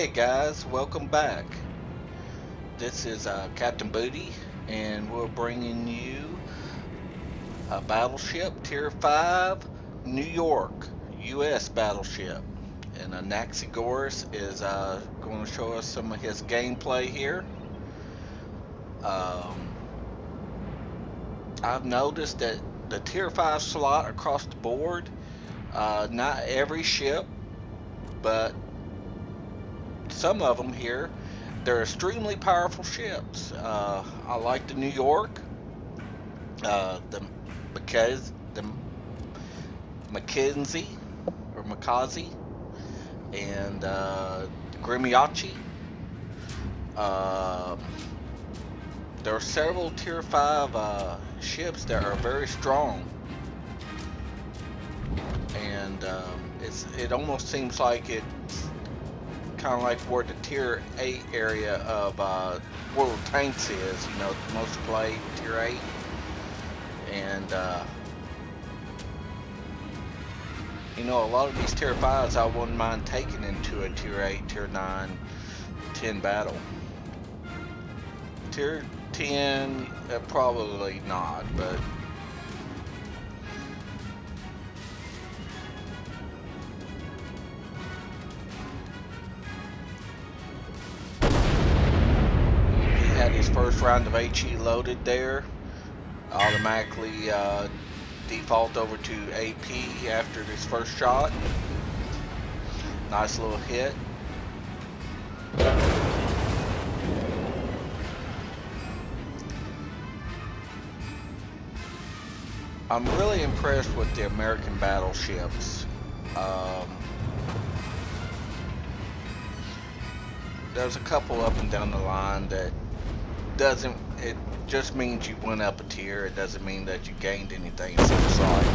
Hey guys, welcome back. This is Captain Booty, and we're bringing you a battleship, Tier 5, New York, US battleship. And Anaxagoras is going to show us some of his gameplay here. Um, I've noticed that the Tier 5 slot across the board, not every ship, but some of them here, they're extremely powerful ships. I like the New York, the Mackenzie or Makazi, and the Grimmiachi. There are several Tier 5 ships that are very strong, and it almost seems like it's kind of like where the Tier 8 area of World Tanks is, you know, the most played Tier 8. And, you know, a lot of these Tier 5s I wouldn't mind taking into a Tier 8, Tier 9, 10 battle. Tier 10, probably not, but his first round of HE loaded there, automatically default over to AP after his first shot. Nice little hit. I'm really impressed with the American battleships. There's a couple up and down the line that it just means you went up a tier. It doesn't mean that you gained anything, it seems like,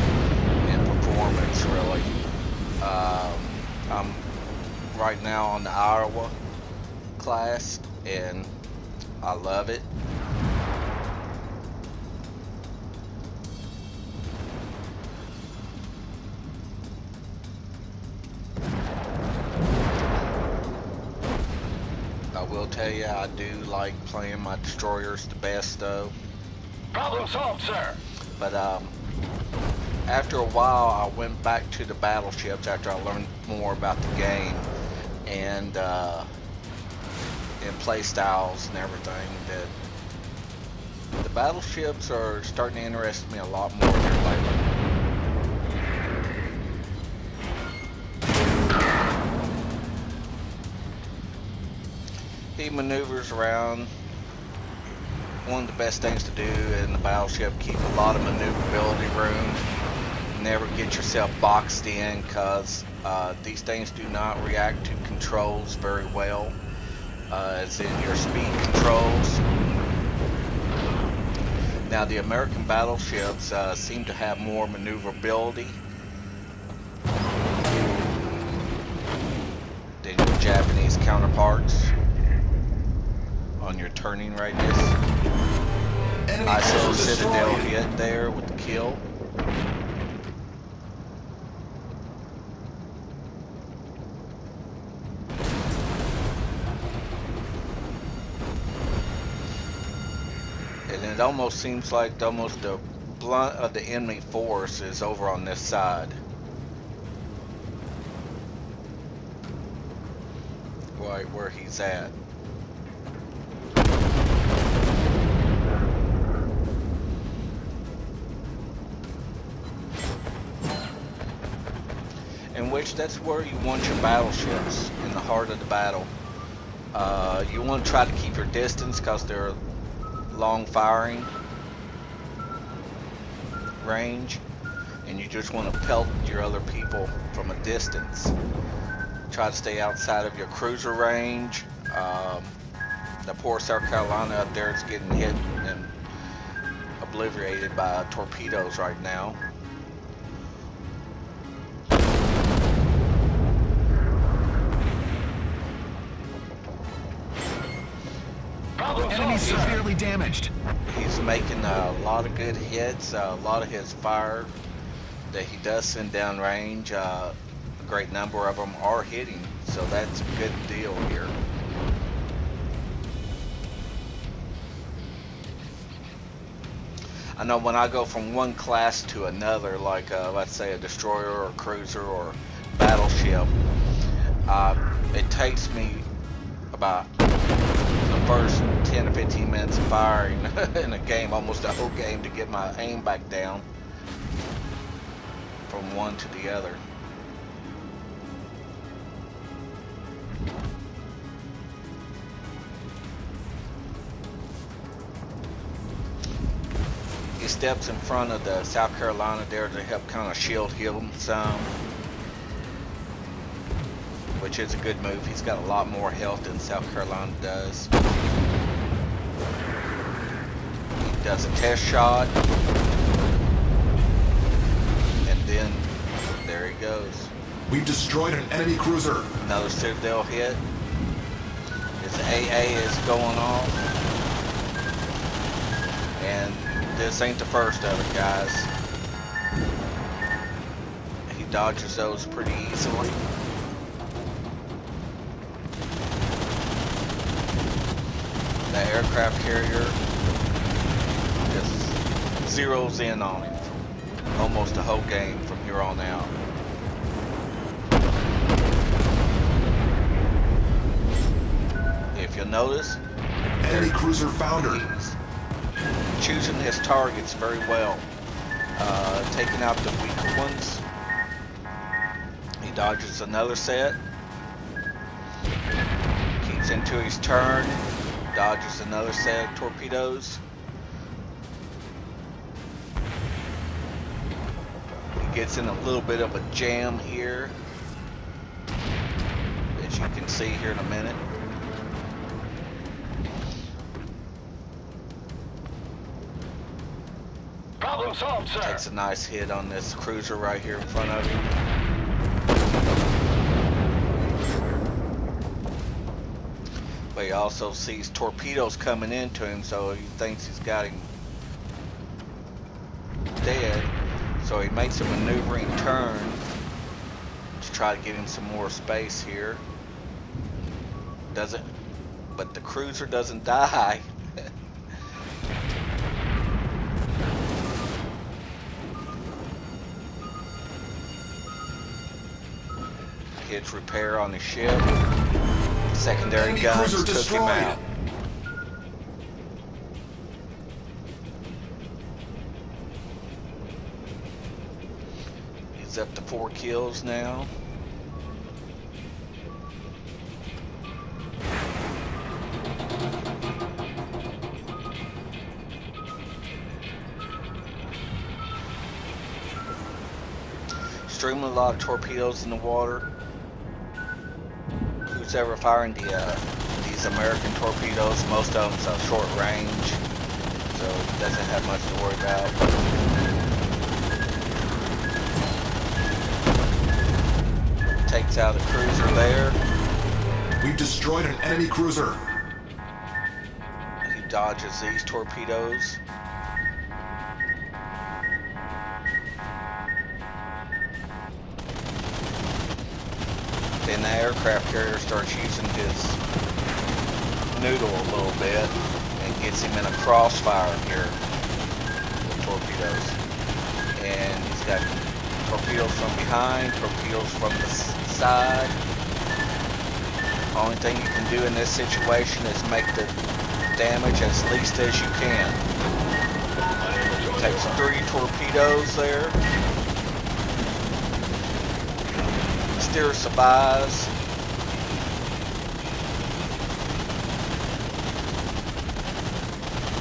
in performance, really. I'm right now on the Iowa class, and I love it. I will tell you, I do like playing my destroyers the best, though. Problem solved, sir. But after a while, I went back to the battleships after I learned more about the game and play styles and everything. That the battleships are starting to interest me a lot more here lately. He maneuvers around. One of the best things to do in the battleship, keep a lot of maneuverability room. Never get yourself boxed in, because these things do not react to controls very well, as in your speed controls. Now the American battleships seem to have more maneuverability than your Japanese counterparts on your turning radius. Nice little Citadel hit there with the kill. And it almost seems like the blunt of the enemy force is over on this side. Right where he's at. In which that's where you want your battleships, in the heart of the battle. You want to try to keep your distance because they're long firing range, and you just want to pelt your other people from a distance. Try to stay outside of your cruiser range. The poor South Carolina up there is getting hit and obliterated by torpedoes right now. Enemy severely damaged. He's making a lot of good hits. A lot of his fire that he does send down range great number of them are hitting, so that's a good deal here. I know when I go from one class to another, like let's say a destroyer or cruiser or battleship, it takes me about the first 10 to 15 minutes of firing in a game, almost a whole game, to get my aim back down from one to the other. He steps in front of the South Carolina there to help kind of shield him some, which is a good move. He's got a lot more health than South Carolina does. He does a test shot, and then there he goes. We've destroyed an enemy cruiser. Another Citadel hit. His AA is going off, and this ain't the first of it, guys. He dodges those pretty easily. The aircraft carrier just zeroes in on him almost the whole game from here on out. If you'll notice, enemy cruiser foundered. He's choosing his targets very well, taking out the weaker ones. He dodges another set, keeps into his turn, dodges another set of torpedoes. He gets in a little bit of a jam here, as you can see here in a minute. Problem solved, sir. Takes a nice hit on this cruiser right here in front of him. But he also sees torpedoes coming into him, so he thinks he's got him dead. So he makes a maneuvering turn to try to get him some more space here. Doesn't, but the cruiser doesn't die. Hits repair on the ship. Secondary Enemy guns cruiser took destroyed. him out. He's up to 4 kills now. Streaming a lot of torpedoes in the water. Who's ever firing these American torpedoes? Most of them's a short range, so it doesn't have much to worry about. Takes out a cruiser there. We've destroyed an enemy cruiser. He dodges these torpedoes. Then the aircraft carrier starts using his noodle a little bit and gets him in a crossfire here with torpedoes. And he's got torpedoes from behind, torpedoes from the side. Only thing you can do in this situation is make the damage as least as you can. Takes 3 torpedoes there. Still survives.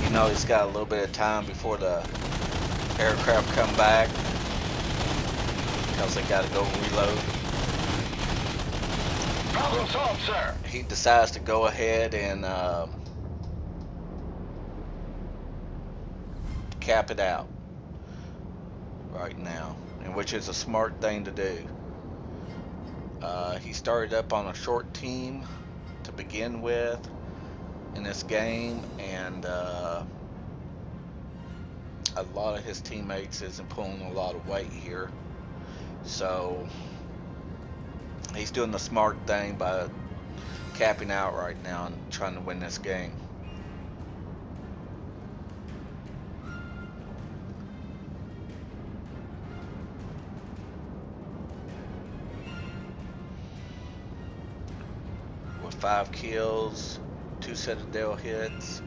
You know he's got a little bit of time before the aircraft come back, because they got to go reload. Problem solved, sir. He decides to go ahead and cap it out right now, and which is a smart thing to do. He started up on a short team to begin with in this game, and a lot of his teammates isn't pulling a lot of weight here, so He's doing the smart thing by capping out right now and trying to win this game. With 5 kills, 2 Citadel hits,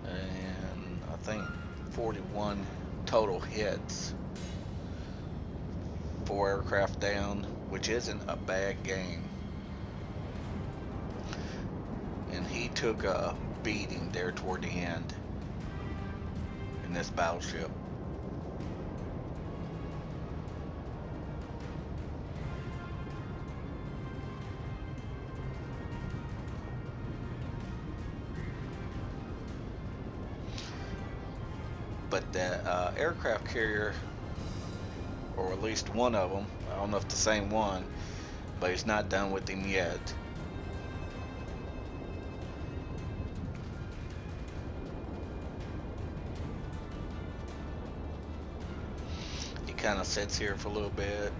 and I think 41 total hits. 4 aircraft down, which isn't a bad game. And he took a beating there toward the end in this battleship. But that aircraft carrier, or at least one of them, I don't know if the same one, but he's not done with him yet. He kind of sits here for a little bit,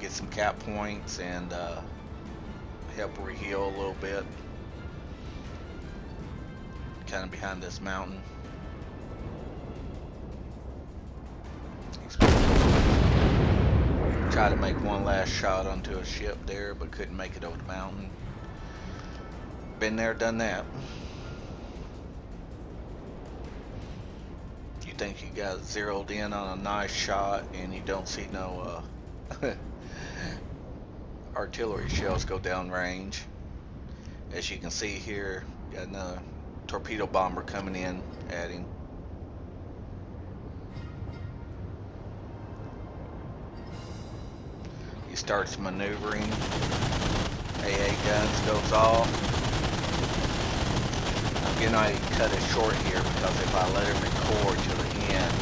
get some cap points, and help reheal a little bit. Kind of behind this mountain. Tried to make one last shot onto a ship there, but couldn't make it over the mountain. Been there, done that. You think you got zeroed in on a nice shot and you don't see no artillery shells go down range. As you can see here, got another torpedo bomber coming in at him. He starts maneuvering. AA guns goes off. Again, I cut it short here because if I let it record to the end,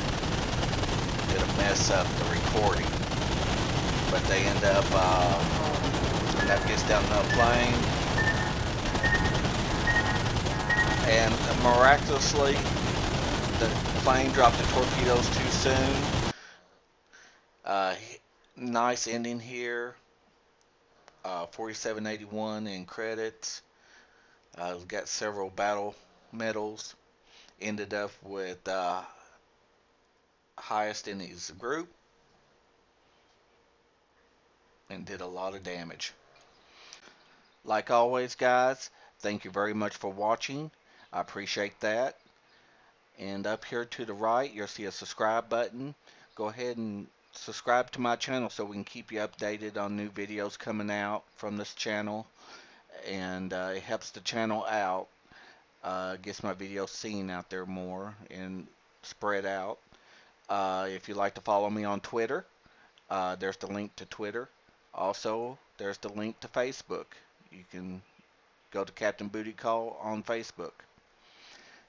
it'll mess up the recording. But they end up, when that gets down the plane, and miraculously, the plane dropped the torpedoes too soon. Nice ending here. 4781 in credits. Got several battle medals. Ended up with highest in his group. And did a lot of damage. Like always, guys, thank you very much for watching. I appreciate that. And up here to the right, you'll see a subscribe button. Go ahead and subscribe to my channel so we can keep you updated on new videos coming out from this channel. And it helps the channel out. Gets my videos seen out there more and spread out. If you'd like to follow me on Twitter, there's the link to Twitter. Also, there's the link to Facebook. You can go to capt.bootycall on Facebook.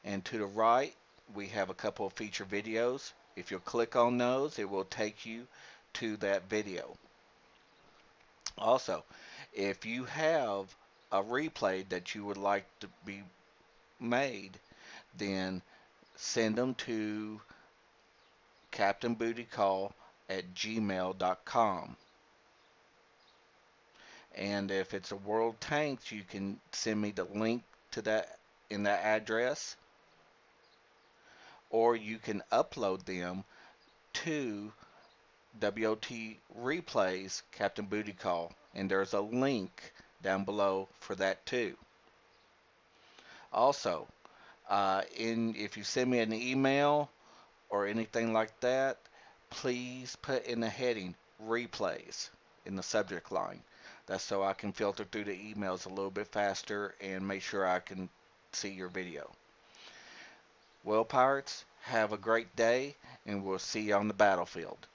And to the right, we have a couple of feature videos. If you'll click on those, it will take you to that video. Also, if you have a replay that you would like to be made, then send them to capt.bootycall@gmail.com. And if it's a World Tanks, you can send me the link to that in that address, or you can upload them to WOT Replays Captain Booty Call, and there's a link down below for that too. Also, if you send me an email or anything like that, please put in the heading replays in the subject line. That's so I can filter through the emails a little bit faster and make sure I can see your video. Well, pirates, have a great day, and we'll see you on the battlefield.